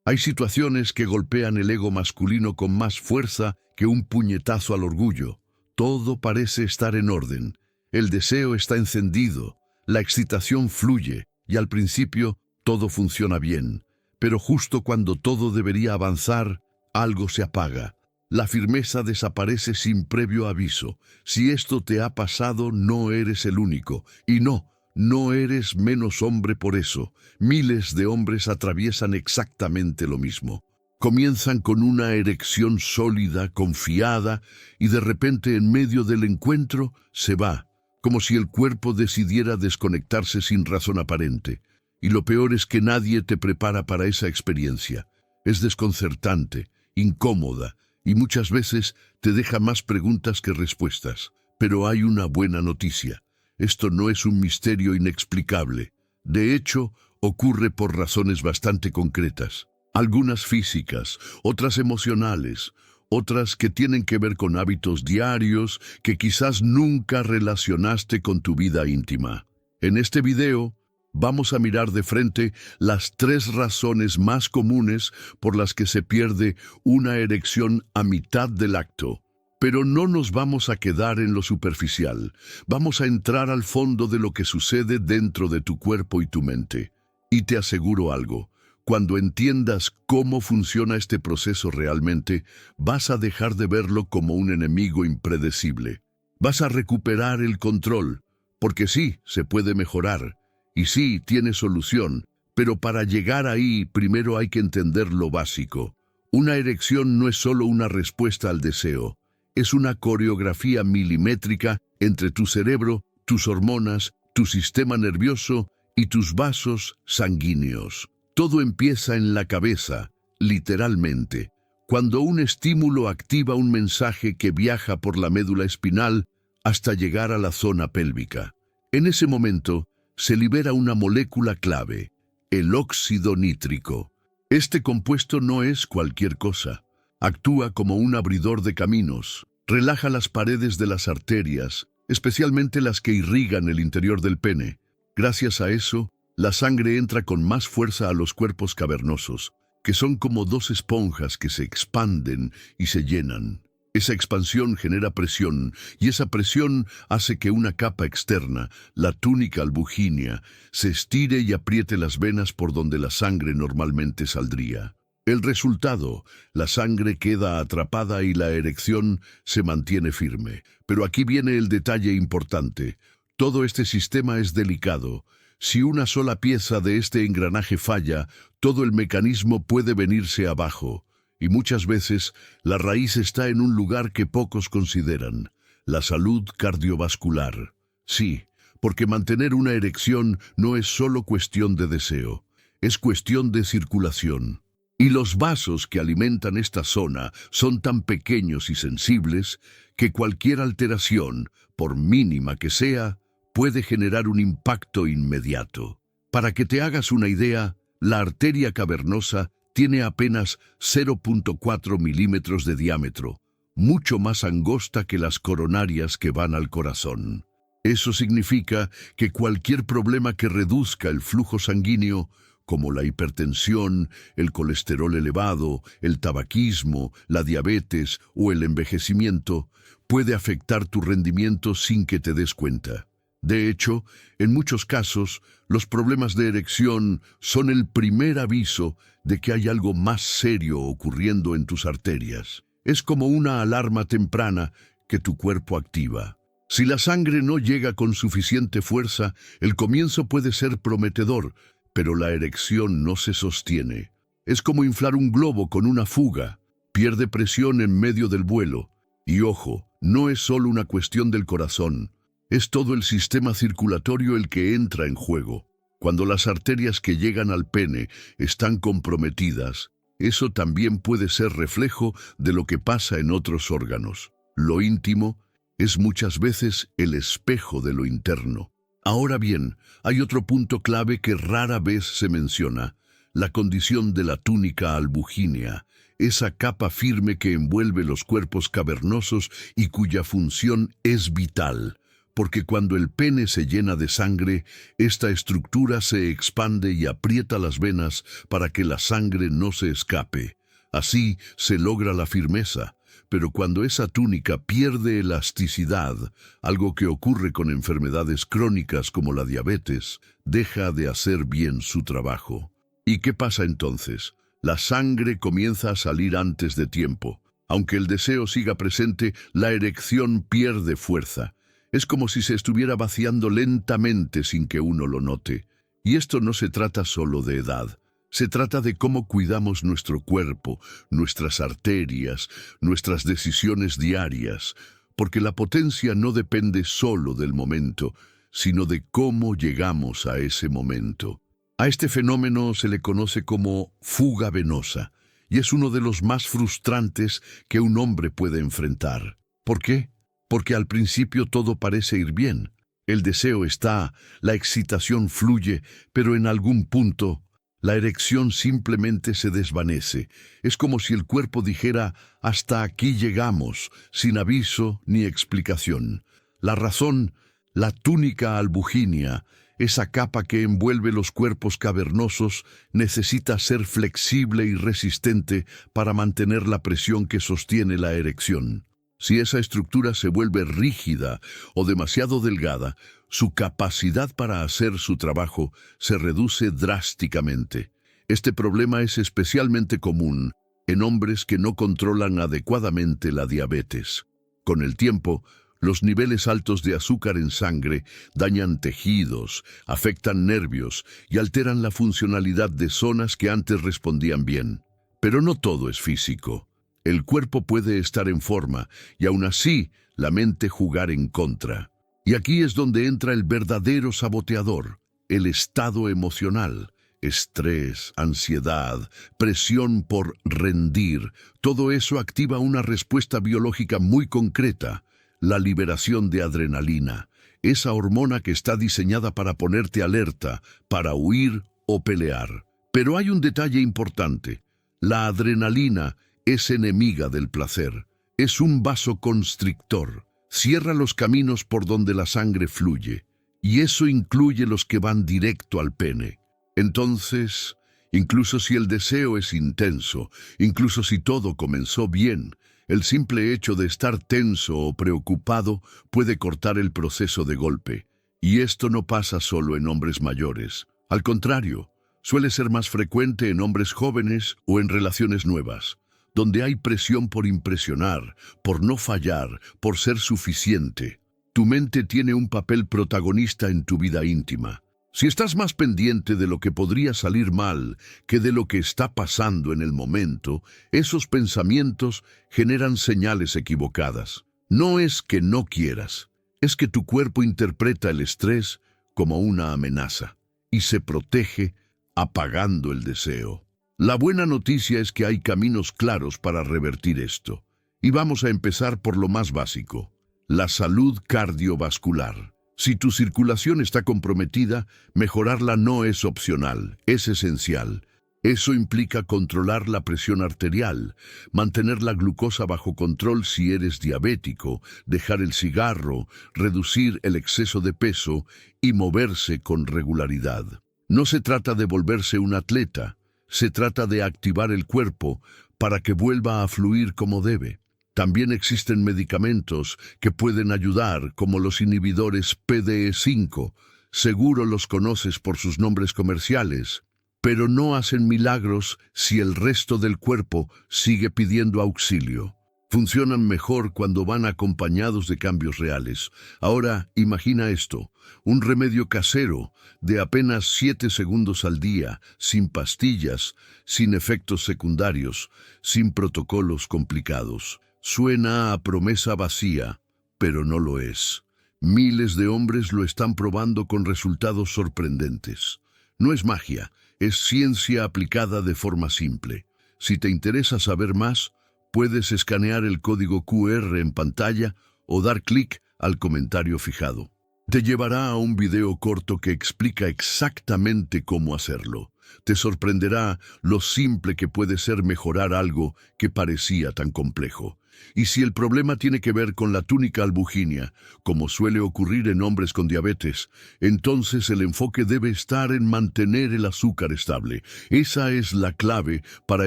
Hay situaciones que golpean el ego masculino con más fuerza que un puñetazo al orgullo. Todo parece estar en orden. El deseo está encendido, la excitación fluye y al principio todo funciona bien. Pero justo cuando todo debería avanzar, algo se apaga. La firmeza desaparece sin previo aviso. Si esto te ha pasado, no eres el único. Y no eres menos hombre por eso. Miles de hombres atraviesan exactamente lo mismo. Comienzan con una erección sólida, confiada, y de repente en medio del encuentro se va, como si el cuerpo decidiera desconectarse sin razón aparente. Y lo peor es que nadie te prepara para esa experiencia. Es desconcertante, incómoda, y muchas veces te deja más preguntas que respuestas. Pero hay una buena noticia. Esto no es un misterio inexplicable. De hecho, ocurre por razones bastante concretas. Algunas físicas, otras emocionales, otras que tienen que ver con hábitos diarios que quizás nunca relacionaste con tu vida íntima. En este video, vamos a mirar de frente las 3 razones más comunes por las que se pierde una erección a mitad del acto. Pero no nos vamos a quedar en lo superficial. Vamos a entrar al fondo de lo que sucede dentro de tu cuerpo y tu mente. Y te aseguro algo. Cuando entiendas cómo funciona este proceso realmente, vas a dejar de verlo como un enemigo impredecible. Vas a recuperar el control, porque sí, se puede mejorar, y sí, tiene solución, pero para llegar ahí, primero hay que entender lo básico. Una erección no es solo una respuesta al deseo, es una coreografía milimétrica entre tu cerebro, tus hormonas, tu sistema nervioso y tus vasos sanguíneos. Todo empieza en la cabeza, literalmente, cuando un estímulo activa un mensaje que viaja por la médula espinal hasta llegar a la zona pélvica. En ese momento, se libera una molécula clave, el óxido nítrico. Este compuesto no es cualquier cosa. Actúa como un abridor de caminos, relaja las paredes de las arterias, especialmente las que irrigan el interior del pene. Gracias a eso, la sangre entra con más fuerza a los cuerpos cavernosos, que son como 2 esponjas que se expanden y se llenan. Esa expansión genera presión, y esa presión hace que una capa externa, la túnica albuginea, se estire y apriete las venas por donde la sangre normalmente saldría. El resultado, la sangre queda atrapada y la erección se mantiene firme. Pero aquí viene el detalle importante. Todo este sistema es delicado. Si una sola pieza de este engranaje falla, todo el mecanismo puede venirse abajo. Y muchas veces, la raíz está en un lugar que pocos consideran, la salud cardiovascular. Sí, porque mantener una erección no es solo cuestión de deseo, es cuestión de circulación. Y los vasos que alimentan esta zona son tan pequeños y sensibles que cualquier alteración, por mínima que sea, puede generar un impacto inmediato. Para que te hagas una idea, la arteria cavernosa tiene apenas 0.4 milímetros de diámetro, mucho más angosta que las coronarias que van al corazón. Eso significa que cualquier problema que reduzca el flujo sanguíneo, como la hipertensión, el colesterol elevado, el tabaquismo, la diabetes o el envejecimiento, puede afectar tu rendimiento sin que te des cuenta. De hecho, en muchos casos, los problemas de erección son el primer aviso de que hay algo más serio ocurriendo en tus arterias. Es como una alarma temprana que tu cuerpo activa. Si la sangre no llega con suficiente fuerza, el comienzo puede ser prometedor, pero la erección no se sostiene. Es como inflar un globo con una fuga. Pierde presión en medio del vuelo. Y ojo, no es solo una cuestión del corazón. Es todo el sistema circulatorio el que entra en juego. Cuando las arterias que llegan al pene están comprometidas, eso también puede ser reflejo de lo que pasa en otros órganos. Lo íntimo es muchas veces el espejo de lo interno. Ahora bien, hay otro punto clave que rara vez se menciona, la condición de la túnica albugínea, esa capa firme que envuelve los cuerpos cavernosos y cuya función es vital. porque cuando el pene se llena de sangre, esta estructura se expande y aprieta las venas para que la sangre no se escape. Así se logra la firmeza, pero cuando esa túnica pierde elasticidad, algo que ocurre con enfermedades crónicas como la diabetes, deja de hacer bien su trabajo. ¿Y qué pasa entonces? La sangre comienza a salir antes de tiempo. Aunque el deseo siga presente, la erección pierde fuerza. Es como si se estuviera vaciando lentamente sin que uno lo note. Y esto no se trata solo de edad. Se trata de cómo cuidamos nuestro cuerpo, nuestras arterias, nuestras decisiones diarias, porque la potencia no depende solo del momento, sino de cómo llegamos a ese momento. A este fenómeno se le conoce como fuga venosa, y es uno de los más frustrantes que un hombre puede enfrentar. ¿Por qué? Porque al principio todo parece ir bien. El deseo está, la excitación fluye, pero en algún punto la erección simplemente se desvanece. Es como si el cuerpo dijera, hasta aquí llegamos, sin aviso ni explicación. La razón, la túnica albuginia, esa capa que envuelve los cuerpos cavernosos, necesita ser flexible y resistente para mantener la presión que sostiene la erección. Si esa estructura se vuelve rígida o demasiado delgada, su capacidad para hacer su trabajo se reduce drásticamente. Este problema es especialmente común en hombres que no controlan adecuadamente la diabetes. Con el tiempo, los niveles altos de azúcar en sangre dañan tejidos, afectan nervios y alteran la funcionalidad de zonas que antes respondían bien. Pero no todo es físico. El cuerpo puede estar en forma y aún así la mente jugar en contra. Y aquí es donde entra el verdadero saboteador, el estado emocional. Estrés, ansiedad, presión por rendir, todo eso activa una respuesta biológica muy concreta, la liberación de adrenalina, esa hormona que está diseñada para ponerte alerta, para huir o pelear. Pero hay un detalle importante, la adrenalina es enemiga del placer, es un vasoconstrictor, cierra los caminos por donde la sangre fluye, y eso incluye los que van directo al pene. Entonces, incluso si el deseo es intenso, incluso si todo comenzó bien, el simple hecho de estar tenso o preocupado puede cortar el proceso de golpe. Y esto no pasa solo en hombres mayores. Al contrario, suele ser más frecuente en hombres jóvenes o en relaciones nuevas, donde hay presión por impresionar, por no fallar, por ser suficiente. Tu mente tiene un papel protagonista en tu vida íntima. Si estás más pendiente de lo que podría salir mal que de lo que está pasando en el momento, esos pensamientos generan señales equivocadas. No es que no quieras, es que tu cuerpo interpreta el estrés como una amenaza y se protege apagando el deseo. La buena noticia es que hay caminos claros para revertir esto. Y vamos a empezar por lo más básico, la salud cardiovascular. Si tu circulación está comprometida, mejorarla no es opcional, es esencial. Eso implica controlar la presión arterial, mantener la glucosa bajo control si eres diabético, dejar el cigarro, reducir el exceso de peso y moverse con regularidad. No se trata de volverse un atleta, se trata de activar el cuerpo para que vuelva a fluir como debe. También existen medicamentos que pueden ayudar, como los inhibidores PDE5. Seguro los conoces por sus nombres comerciales, pero no hacen milagros si el resto del cuerpo sigue pidiendo auxilio. Funcionan mejor cuando van acompañados de cambios reales. Ahora, imagina esto, un remedio casero de apenas 7 segundos al día, sin pastillas, sin efectos secundarios, sin protocolos complicados. Suena a promesa vacía, pero no lo es. Miles de hombres lo están probando con resultados sorprendentes. No es magia, es ciencia aplicada de forma simple. Si te interesa saber más, puedes escanear el código QR en pantalla o dar clic al comentario fijado. Te llevará a un video corto que explica exactamente cómo hacerlo. Te sorprenderá lo simple que puede ser mejorar algo que parecía tan complejo. Y si el problema tiene que ver con la túnica albuginia, como suele ocurrir en hombres con diabetes, entonces el enfoque debe estar en mantener el azúcar estable. Esa es la clave para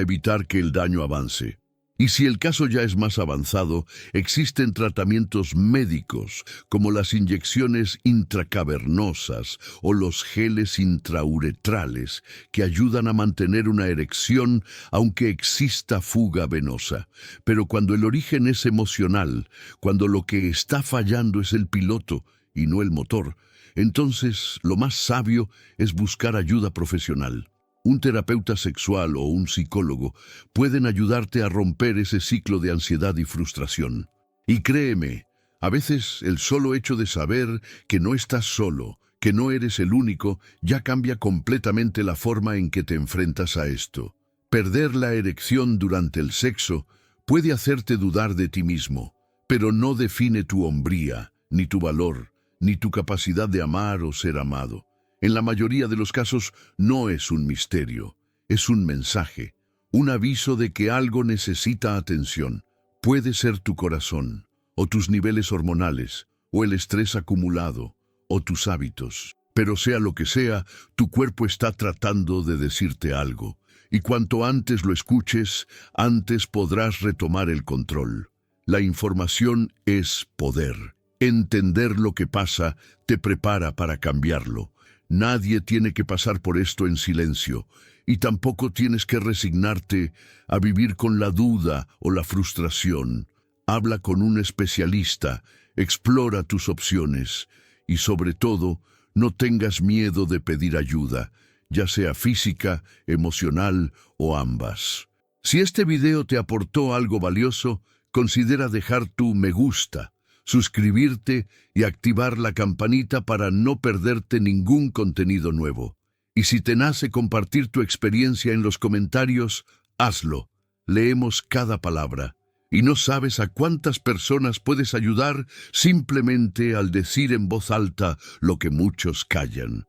evitar que el daño avance. Y si el caso ya es más avanzado, existen tratamientos médicos como las inyecciones intracavernosas o los geles intrauretrales que ayudan a mantener una erección aunque exista fuga venosa. Pero cuando el origen es emocional, cuando lo que está fallando es el piloto y no el motor, entonces lo más sabio es buscar ayuda profesional. Un terapeuta sexual o un psicólogo pueden ayudarte a romper ese ciclo de ansiedad y frustración. Y créeme, a veces el solo hecho de saber que no estás solo, que no eres el único, ya cambia completamente la forma en que te enfrentas a esto. Perder la erección durante el sexo puede hacerte dudar de ti mismo, pero no define tu hombría, ni tu valor, ni tu capacidad de amar o ser amado. En la mayoría de los casos no es un misterio, es un mensaje, un aviso de que algo necesita atención. Puede ser tu corazón, o tus niveles hormonales, o el estrés acumulado, o tus hábitos. Pero sea lo que sea, tu cuerpo está tratando de decirte algo. Y cuanto antes lo escuches, antes podrás retomar el control. La información es poder. Entender lo que pasa te prepara para cambiarlo. Nadie tiene que pasar por esto en silencio, y tampoco tienes que resignarte a vivir con la duda o la frustración. Habla con un especialista, explora tus opciones, y sobre todo, no tengas miedo de pedir ayuda, ya sea física, emocional o ambas. Si este video te aportó algo valioso, considera dejar tu me gusta, suscribirte y activar la campanita para no perderte ningún contenido nuevo. Y si te nace compartir tu experiencia en los comentarios, hazlo. Leemos cada palabra. Y no sabes a cuántas personas puedes ayudar simplemente al decir en voz alta lo que muchos callan.